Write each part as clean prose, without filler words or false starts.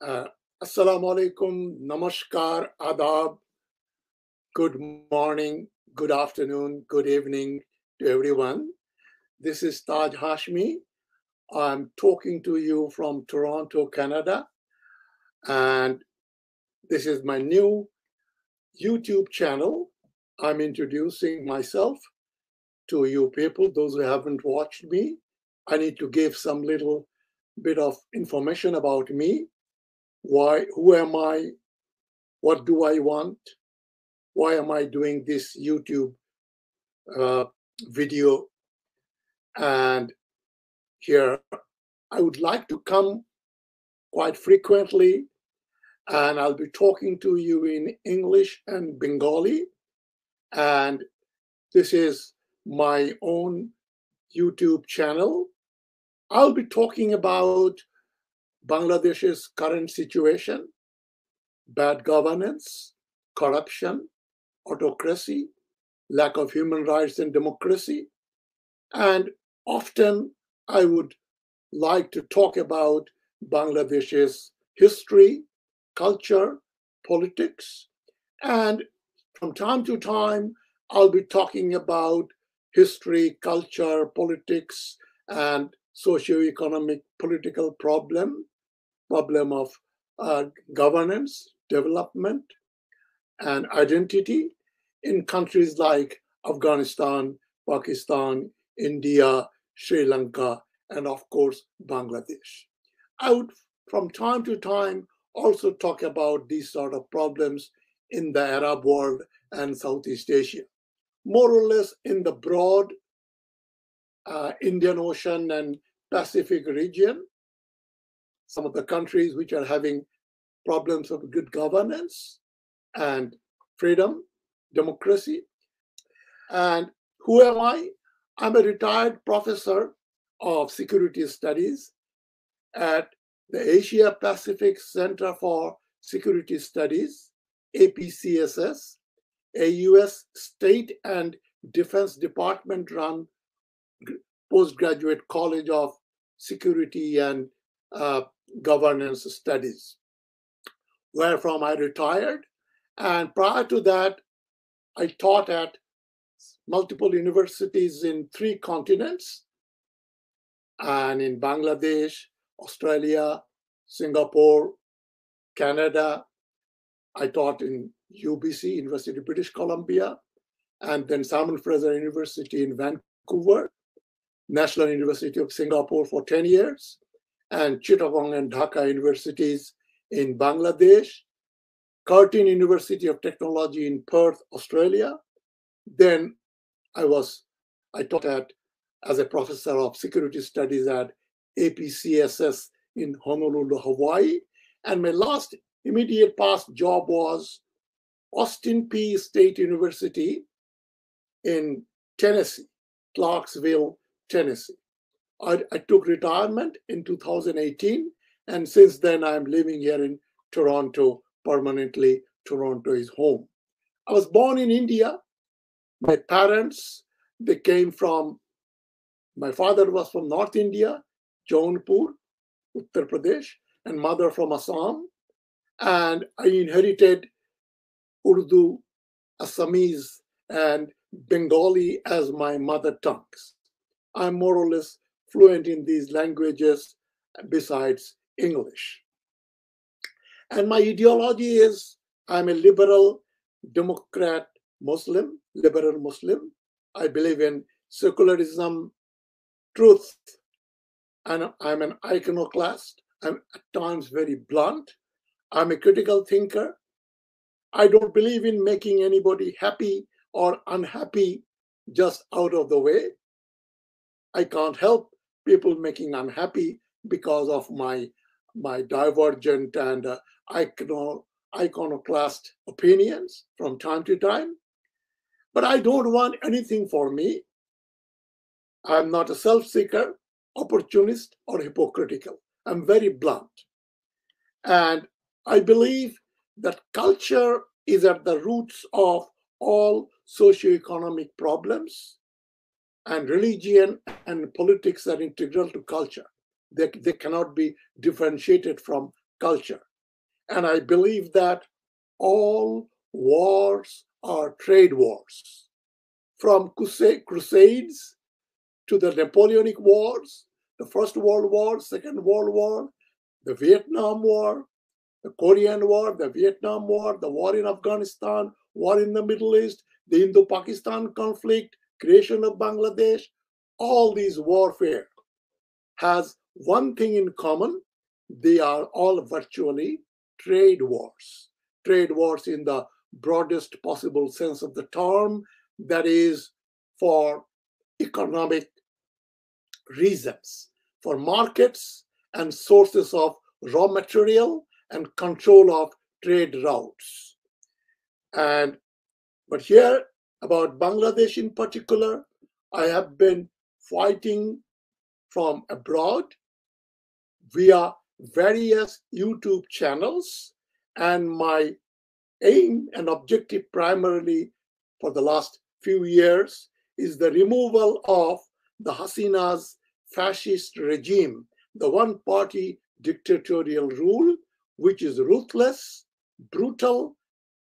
Uh, Assalamu alaikum, namaskar, adab, good morning, good afternoon, good evening to everyone. This is Tajhashmi. I'm talking to you from Toronto, Canada, and this is my new YouTube channel. I'm introducing myself to you people, those who haven't watched me. I need to give some little bit of information about me. Who am I? What do I want? Why am I doing this YouTube uh, video? And here, I would like to come quite frequently, and I'll be talking to you in English and Bengali. And this is my own YouTube channel. I'll be talking about Bangladesh's current situation, bad governance, corruption, autocracy, lack of human rights and democracy. And often I would like to talk about Bangladesh's history, culture, politics, and from time to time, I'll be talking about history, culture, politics, and socio-economic political problem of governance, development, and identity in countries like Afghanistan, Pakistan, India, Sri Lanka, and of course, Bangladesh. I would, from time to time, also talk about these sort of problems in the Arab world and Southeast Asia, more or less in the broad Indian Ocean and Pacific region, some of the countries which are having problems of good governance and freedom, democracy. And who am I? I'm a retired professor of security studies at the Asia Pacific Center for Security Studies, APCSS, a US state and defense department run postgraduate college of security and governance studies, where I retired. And prior to that, I taught at multiple universities in 3 continents, and in Bangladesh, Australia, Singapore, Canada. I taught in UBC, University of British Columbia, and then Simon Fraser University in Vancouver, National University of Singapore for 10 years, and Chittagong and Dhaka universities in Bangladesh, Curtin University of Technology in Perth, Australia. Then I taught as a professor of security studies at APCSS in Honolulu, Hawaii. And my last immediate past job was Austin Peay State University in Tennessee, Clarksville, Tennessee. I took retirement in 2018, and since then I'm living here in Toronto permanently. Toronto is home. I was born in India. My parents, they came from, my father was from North India, Jaunpur, Uttar Pradesh, and mother from Assam. And I inherited Urdu, Assamese, and Bengali as my mother tongues. I'm more or less fluent in these languages besides English. And my ideology is I'm a liberal Democrat Muslim, liberal Muslim. I believe in secularism, truth, and I'm an iconoclast. I'm at times very blunt. I'm a critical thinker. I don't believe in making anybody happy or unhappy just out of the way. I can't help people making unhappy because of my divergent and iconoclast opinions from time to time. But I don't want anything for me. I'm not a self-seeker, opportunist, or hypocritical. I'm very blunt. And I believe that culture is at the roots of all socioeconomic problems, and religion and politics are integral to culture. They cannot be differentiated from culture. And I believe that all wars are trade wars. From crusades to the Napoleonic Wars, the First World War, Second World War, the Vietnam War, the Korean War, the Vietnam War, the war in Afghanistan, war in the Middle East, the Indo-Pakistan conflict, creation of Bangladesh, all these warfare has one thing in common. They are all virtually trade wars. Trade wars in the broadest possible sense of the term, that is for economic reasons, for markets and sources of raw material and control of trade routes. But here, about Bangladesh in particular, I have been fighting from abroad via various YouTube channels, and my aim and objective primarily for the last few years is the removal of the Hasina's fascist regime, the one-party dictatorial rule, which is ruthless, brutal,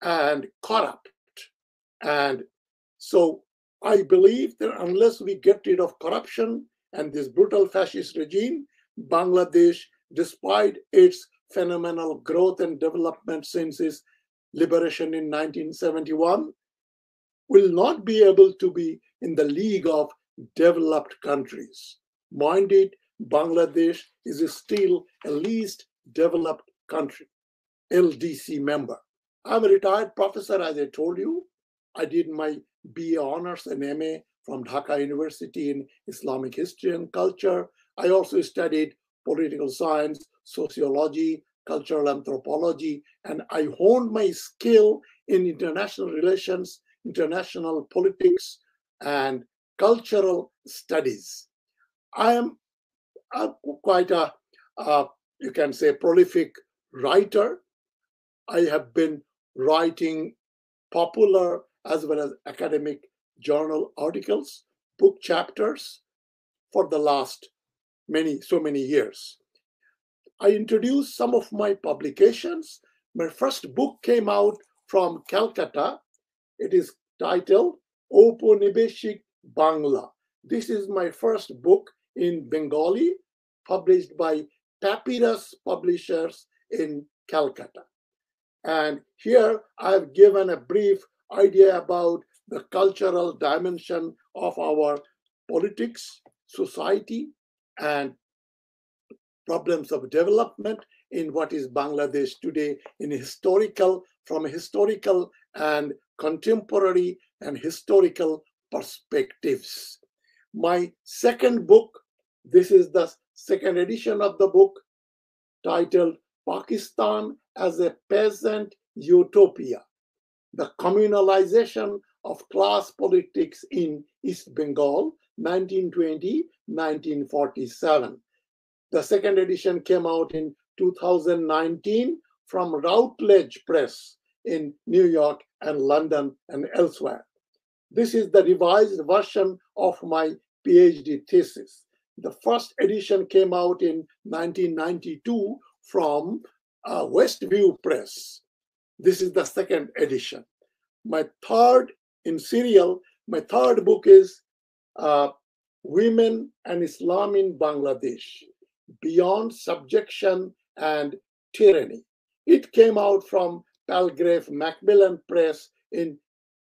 and corrupt. And so I believe that unless we get rid of corruption and this brutal fascist regime, Bangladesh, despite its phenomenal growth and development since its liberation in 1971, will not be able to be in the league of developed countries. Mind it, Bangladesh is still a least developed country, LDC member. I'm a retired professor, as I told you. I did my BA honors and MA from Dhaka University in Islamic history and culture. I also studied political science, sociology, cultural anthropology, and I honed my skill in international relations, international politics, and cultural studies. I am quite a, you can say, prolific writer. I have been writing popular as well as academic journal articles, book chapters for the last so many years. I introduced some of my publications. My first book came out from Calcutta. It is titled ঔপনিবেশিক Bangla. This is my first book in Bengali, published by Papyrus Publishers in Calcutta. And here I've given a brief idea about the cultural dimension of our politics, society, and problems of development in what is Bangladesh today from a historical and contemporary and historical perspectives. My second book, this is the second edition of the book, titled Pakistan as a Peasant Utopia, the Communalization of Class Politics in East Bengal, 1920-1947. The second edition came out in 2019 from Routledge Press in New York and London and elsewhere. This is the revised version of my PhD thesis. The first edition came out in 1992 from Westview Press. This is the second edition. My third book is Women and Islam in Bangladesh, Beyond Subjection and Tyranny. It came out from Palgrave Macmillan Press in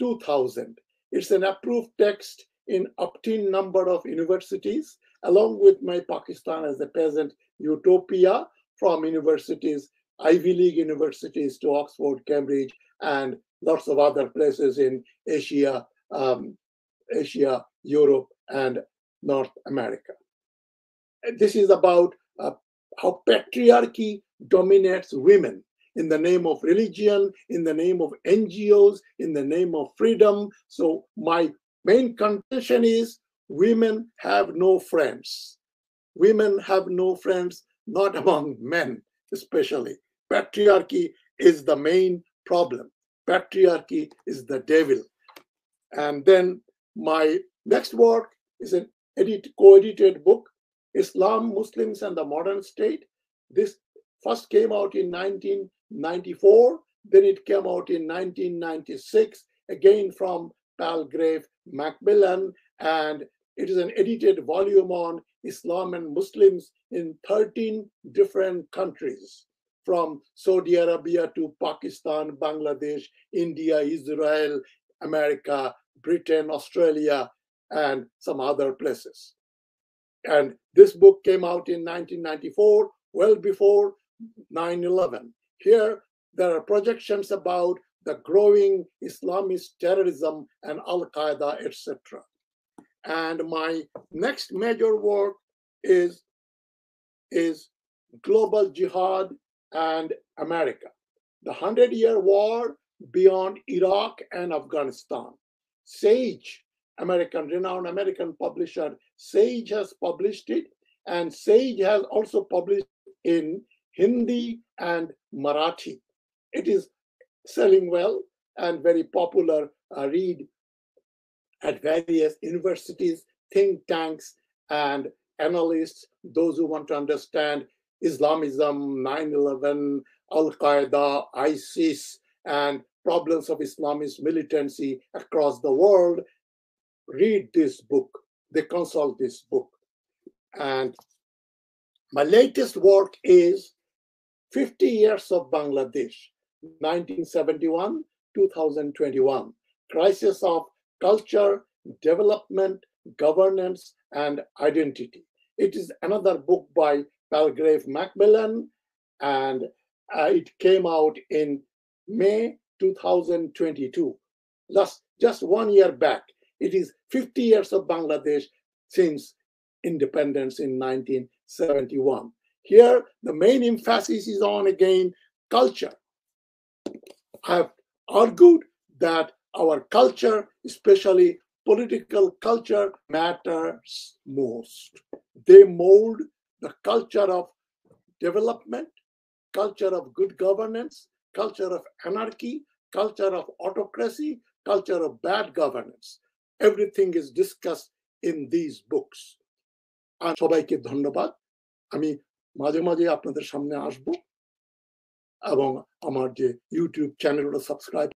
2000. It's an approved text in obtained number of universities, along with my Pakistan as a Peasant Utopia from universities, Ivy League universities to Oxford, Cambridge, and lots of other places in Asia, Europe, and North America. This is about how patriarchy dominates women in the name of religion, in the name of NGOs, in the name of freedom. So my main contention is women have no friends. Women have no friends, not among men especially. Patriarchy is the main problem. Patriarchy is the devil. And then my next work is an co-edited book, Islam, Muslims, and the Modern State. This first came out in 1994, then it came out in 1996, again from Palgrave Macmillan, and it is an edited volume on Islam and Muslims in 13 different countries, from Saudi Arabia to Pakistan, Bangladesh, India, Israel, America, Britain, Australia, and some other places. And this book came out in 1994, well before 9/11. Here, there are projections about the growing Islamist terrorism and Al-Qaeda, etc. And my next major work is Global Jihad and America, the 100-Year War beyond Iraq and Afghanistan. Sage, renowned American publisher, Sage has published it, and Sage has also published in Hindi and Marathi. It is selling well and very popular read at various universities, think tanks, and analysts, those who want to understand Islamism, 9/11, Al-Qaeda, ISIS, and problems of Islamist militancy across the world, read this book. They consult this book. And my latest work is 50 Years of Bangladesh, 1971, 2021, Crisis of Culture, Development, Governance, and Identity. It is another book by Palgrave Macmillan, and it came out in May 2022, just 1 year back. It is 50 years of Bangladesh since independence in 1971. Here, the main emphasis is on, again, culture. I have argued that our culture, especially political culture, matters most. They mold the culture of development, culture of good governance, culture of anarchy, culture of autocracy, culture of bad governance. Everything is discussed in these books. আর সবাইকে ধন্যবাদ। আমি মাঝে মাঝে আপনাদের সামনে আসব এবং আমার যে ইউটিউব চ্যানেলটা সাবস্ক্রাইব